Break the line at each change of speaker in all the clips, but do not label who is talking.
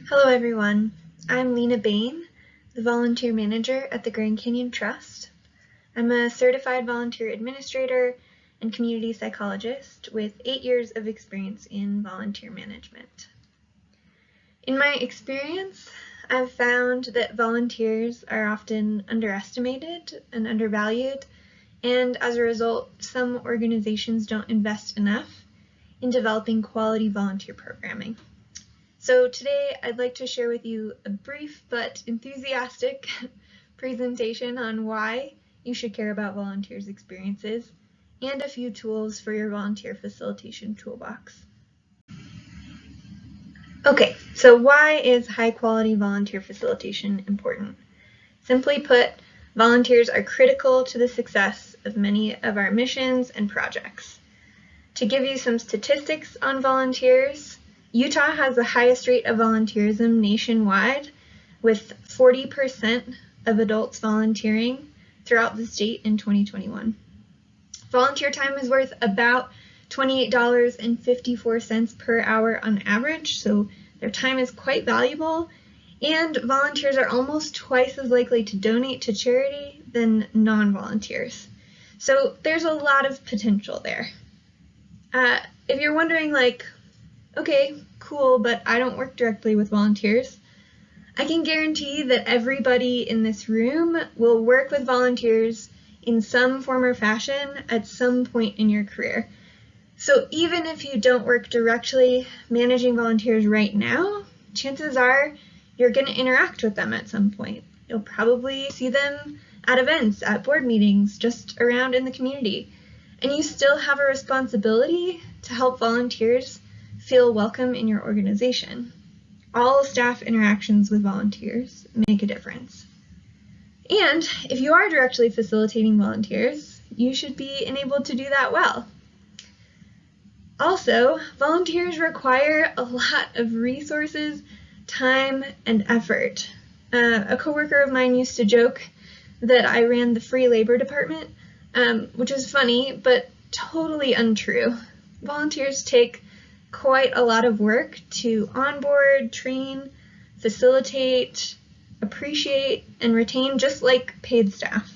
Hello everyone, I'm Lena Bain, the volunteer manager at the Grand Canyon Trust. I'm a certified volunteer administrator and community psychologist with 8 years of experience in volunteer management. In my experience, I've found that volunteers are often underestimated and undervalued, and as a result, some organizations don't invest enough in developing quality volunteer programming. So today I'd like to share with you a brief but enthusiastic presentation on why you should care about volunteers' experiences and a few tools for your volunteer facilitation toolbox. Okay, so why is high quality volunteer facilitation important? Simply put, volunteers are critical to the success of many of our missions and projects. To give you some statistics on volunteers, Utah has the highest rate of volunteerism nationwide, with 40% of adults volunteering throughout the state in 2021. Volunteer time is worth about $28.54 per hour on average, so their time is quite valuable, and volunteers are almost twice as likely to donate to charity than non-volunteers. So there's a lot of potential there. If you're wondering, okay, cool, but I don't work directly with volunteers, I can guarantee that everybody in this room will work with volunteers in some form or fashion at some point in your career. So even if you don't work directly managing volunteers right now, chances are you're going to interact with them at some point. You'll probably see them at events, at board meetings, just around in the community. And you still have a responsibility to help volunteers feel welcome in your organization. All staff interactions with volunteers make a difference. And if you are directly facilitating volunteers, you should be enabled to do that well. Also, volunteers require a lot of resources, time, and effort. A coworker of mine used to joke that I ran the free labor department, which is funny, but totally untrue. Volunteers take quite a lot of work to onboard, train, facilitate, appreciate, and retain, just like paid staff.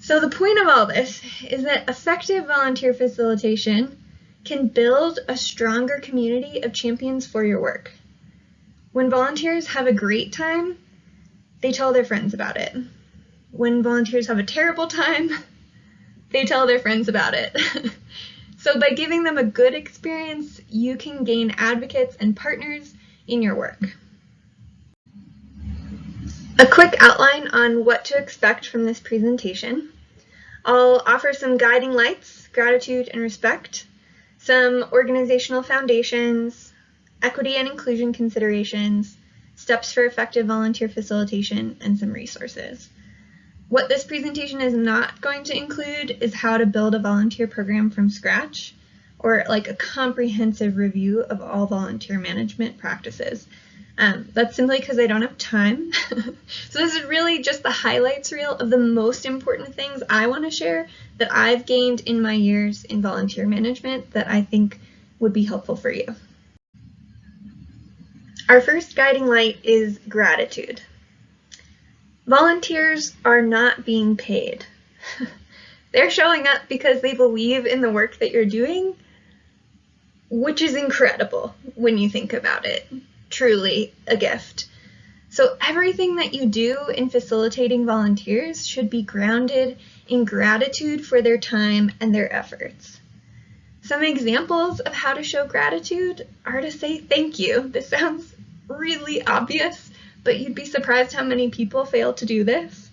So the point of all this is that effective volunteer facilitation can build a stronger community of champions for your work. When volunteers have a great time, they tell their friends about it. When volunteers have a terrible time, they tell their friends about it. So by giving them a good experience, you can gain advocates and partners in your work. A quick outline on what to expect from this presentation. I'll offer some guiding lights, gratitude and respect, some organizational foundations, equity and inclusion considerations, steps for effective volunteer facilitation, and some resources. What this presentation is not going to include is how to build a volunteer program from scratch, or like a comprehensive review of all volunteer management practices. That's simply because I don't have time. So this is really just the highlights reel of the most important things I want to share that I've gained in my years in volunteer management that I think would be helpful for you. Our first guiding light is gratitude. Volunteers are not being paid. They're showing up because they believe in the work that you're doing, which is incredible when you think about it. Truly a gift. So everything that you do in facilitating volunteers should be grounded in gratitude for their time and their efforts. Some examples of how to show gratitude are to say thank you. This sounds really obvious, but you'd be surprised how many people fail to do this.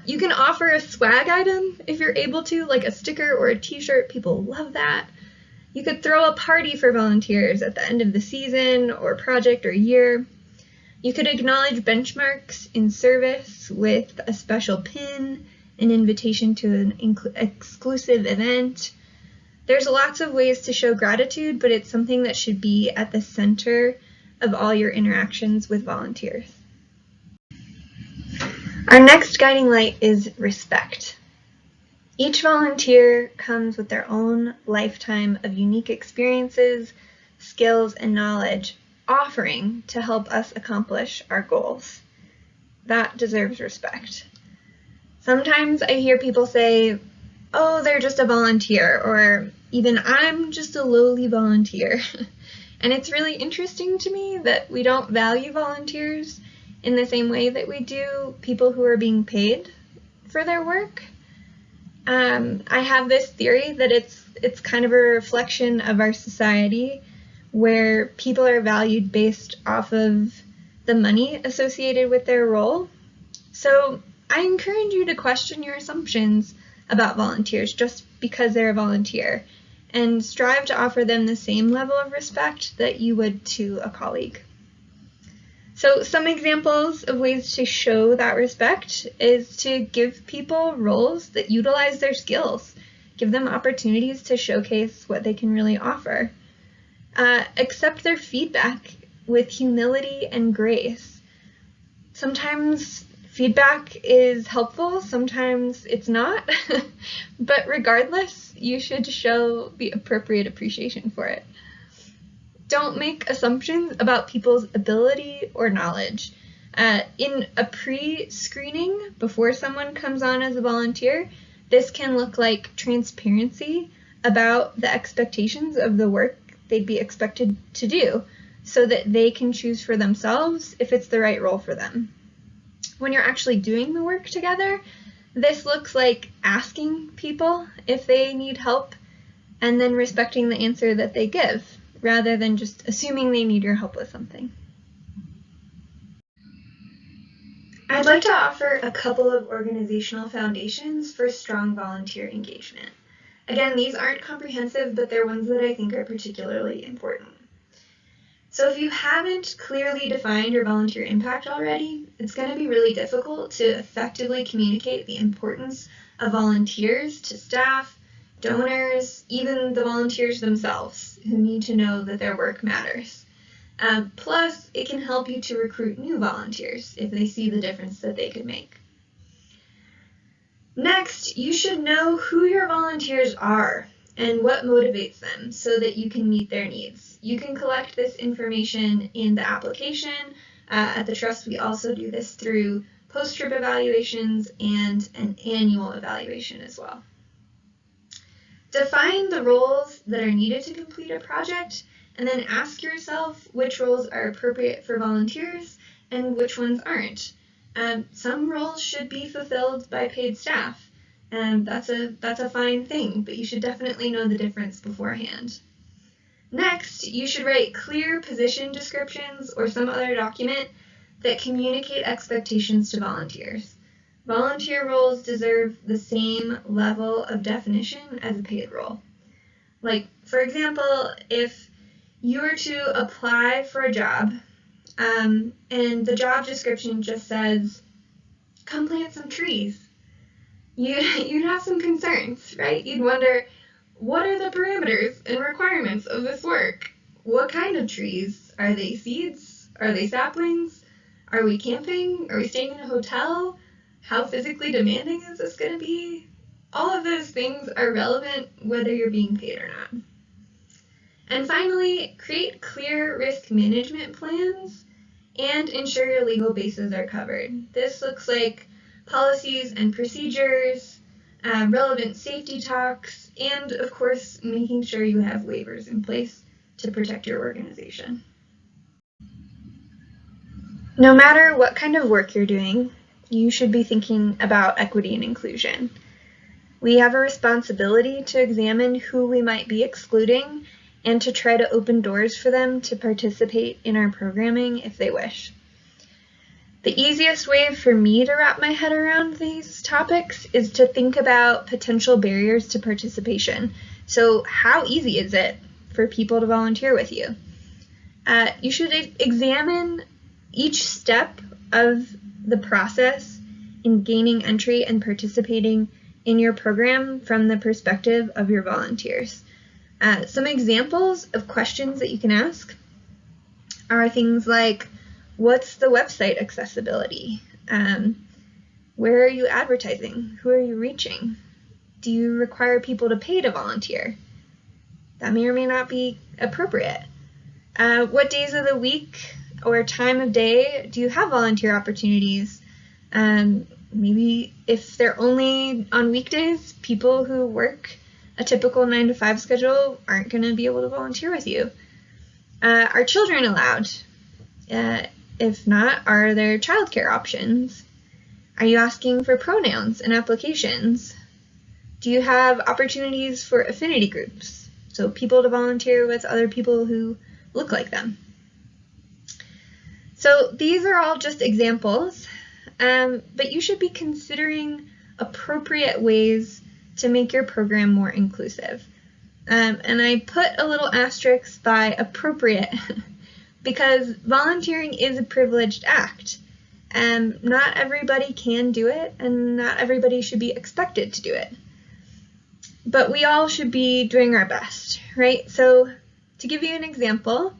You can offer a swag item if you're able to, like a sticker or a t-shirt. People love that. You could throw a party for volunteers at the end of the season or project or year. You could acknowledge benchmarks in service with a special pin, an invitation to an exclusive event. There's lots of ways to show gratitude, but it's something that should be at the center of all your interactions with volunteers. Our next guiding light is respect. Each volunteer comes with their own lifetime of unique experiences, skills, and knowledge, offering to help us accomplish our goals. That deserves respect. Sometimes I hear people say, oh, they're just a volunteer, or even I'm just a lowly volunteer. And it's really interesting to me that we don't value volunteers in the same way that we do people who are being paid for their work. I have this theory that it's kind of a reflection of our society where people are valued based off of the money associated with their role. So I encourage you to question your assumptions about volunteers just because they're a volunteer, and strive to offer them the same level of respect that you would to a colleague. So some examples of ways to show that respect is to give people roles that utilize their skills, give them opportunities to showcase what they can really offer. Accept their feedback with humility and grace. Sometimes feedback is helpful, sometimes it's not, but regardless, you should show the appropriate appreciation for it. Don't make assumptions about people's ability or knowledge. In a pre-screening, before someone comes on as a volunteer, this can look like transparency about the expectations of the work they'd be expected to do, so that they can choose for themselves if it's the right role for them. When you're actually doing the work together, this looks like asking people if they need help and then respecting the answer that they give, rather than just assuming they need your help with something. I'd like to offer a couple of organizational foundations for strong volunteer engagement. Again, these aren't comprehensive, but they're ones that I think are particularly important. So if you haven't clearly defined your volunteer impact already, it's going to be really difficult to effectively communicate the importance of volunteers to staff, donors, even the volunteers themselves, who need to know that their work matters. Plus, it can help you to recruit new volunteers if they see the difference that they could make. Next, you should know who your volunteers are and what motivates them so that you can meet their needs. You can collect this information in the application. At the Trust, we also do this through post-trip evaluations and an annual evaluation as well. Define the roles that are needed to complete a project, and then ask yourself which roles are appropriate for volunteers and which ones aren't. Some roles should be fulfilled by paid staff, and that's a fine thing, but you should definitely know the difference beforehand. Next, you should write clear position descriptions or some other document that communicate expectations to volunteers. Volunteer roles deserve the same level of definition as a paid role. Like, for example, if you were to apply for a job, and the job description just says, come plant some trees, you'd have some concerns, right? You'd wonder, what are the parameters and requirements of this work? What kind of trees? Are they seeds? Are they saplings? Are we camping? Are we staying in a hotel? How physically demanding is this going to be? All of those things are relevant whether you're being paid or not. And finally, create clear risk management plans and ensure your legal bases are covered. This looks like policies and procedures, relevant safety talks, and of course, making sure you have waivers in place to protect your organization. No matter what kind of work you're doing, you should be thinking about equity and inclusion. We have a responsibility to examine who we might be excluding and to try to open doors for them to participate in our programming if they wish. The easiest way for me to wrap my head around these topics is to think about potential barriers to participation. So how easy is it for people to volunteer with you? You should examine each step of the process in gaining entry and participating in your program from the perspective of your volunteers. Some examples of questions that you can ask are things like, what's the website accessibility? Where are you advertising? Who are you reaching? Do you require people to pay to volunteer? That may or may not be appropriate. What days of the week or time of day do you have volunteer opportunities? Maybe if they're only on weekdays, people who work a typical 9-to-5 schedule aren't going to be able to volunteer with you. Are children allowed? If not, are there childcare options? Are you asking for pronouns and applications? Do you have opportunities for affinity groups? So people to volunteer with other people who look like them. So these are all just examples, but you should be considering appropriate ways to make your program more inclusive. And I put a little asterisk by appropriate because volunteering is a privileged act. Not everybody can do it, and not everybody should be expected to do it. But we all should be doing our best, right? So to give you an example,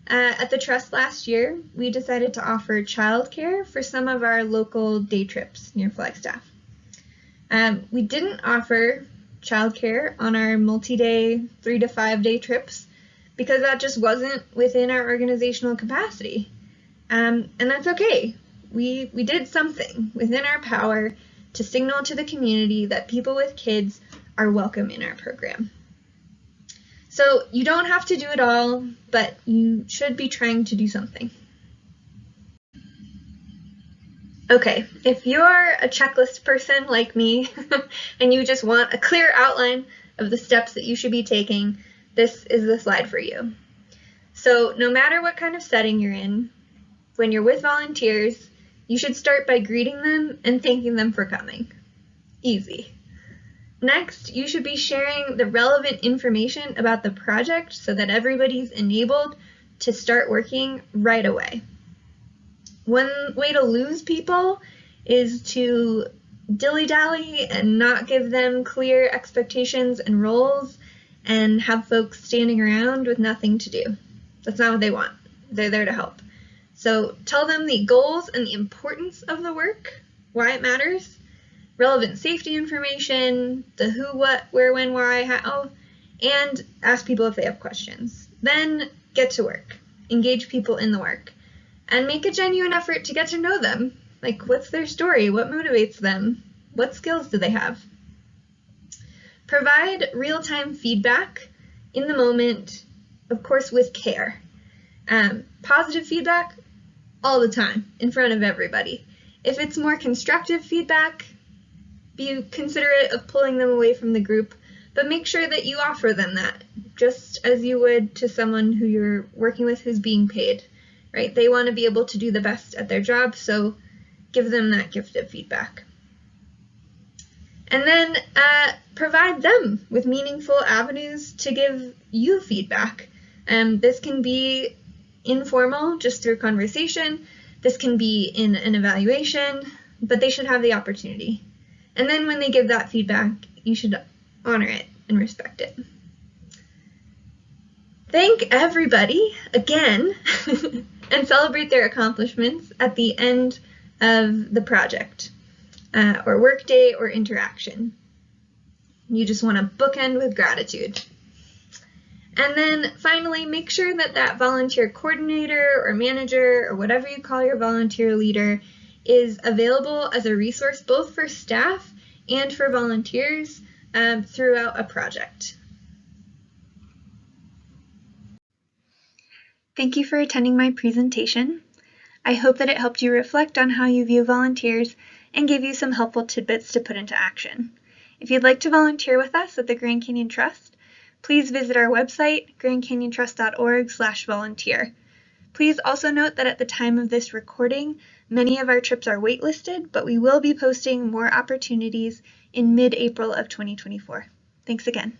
at the Trust last year, we decided to offer childcare for some of our local day trips near Flagstaff. We didn't offer childcare on our multi-day 3 to 5 day trips because that just wasn't within our organizational capacity. And that's okay. We did something within our power to signal to the community that people with kids are welcome in our program. So you don't have to do it all, but you should be trying to do something. Okay, if you're a checklist person like me and you just want a clear outline of the steps that you should be taking, this is the slide for you. So no matter what kind of setting you're in, when you're with volunteers, you should start by greeting them and thanking them for coming. Easy. Next, you should be sharing the relevant information about the project so that everybody's enabled to start working right away. One way to lose people is to dilly-dally and not give them clear expectations and roles and have folks standing around with nothing to do. That's not what they want. They're there to help. So tell them the goals and the importance of the work, why it matters, relevant safety information, the who, what, where, when, why, how, and ask people if they have questions. Then get to work. Engage people in the work. And make a genuine effort to get to know them. Like, what's their story? What motivates them? What skills do they have? Provide real-time feedback in the moment, of course, with care. Positive feedback all the time in front of everybody. If it's more constructive feedback, be considerate of pulling them away from the group, but make sure that you offer them that, just as you would to someone who you're working with who's being paid, right? They want to be able to do the best at their job, so give them that gift of feedback. And then provide them with meaningful avenues to give you feedback. This can be informal, just through conversation. This can be in an evaluation, but they should have the opportunity. And then when they give that feedback, you should honor it and respect it. Thank everybody again and celebrate their accomplishments at the end of the project or workday or interaction. You just want to bookend with gratitude. And then finally, make sure that that volunteer coordinator or manager or whatever you call your volunteer leader is available as a resource both for staff and for volunteers throughout a project. Thank you for attending my presentation. I hope that it helped you reflect on how you view volunteers and gave you some helpful tidbits to put into action. If you'd like to volunteer with us at the Grand Canyon Trust, please visit our website, grandcanyontrust.org/volunteer. Please also note that at the time of this recording, many of our trips are waitlisted, but we will be posting more opportunities in mid-April of 2024. Thanks again.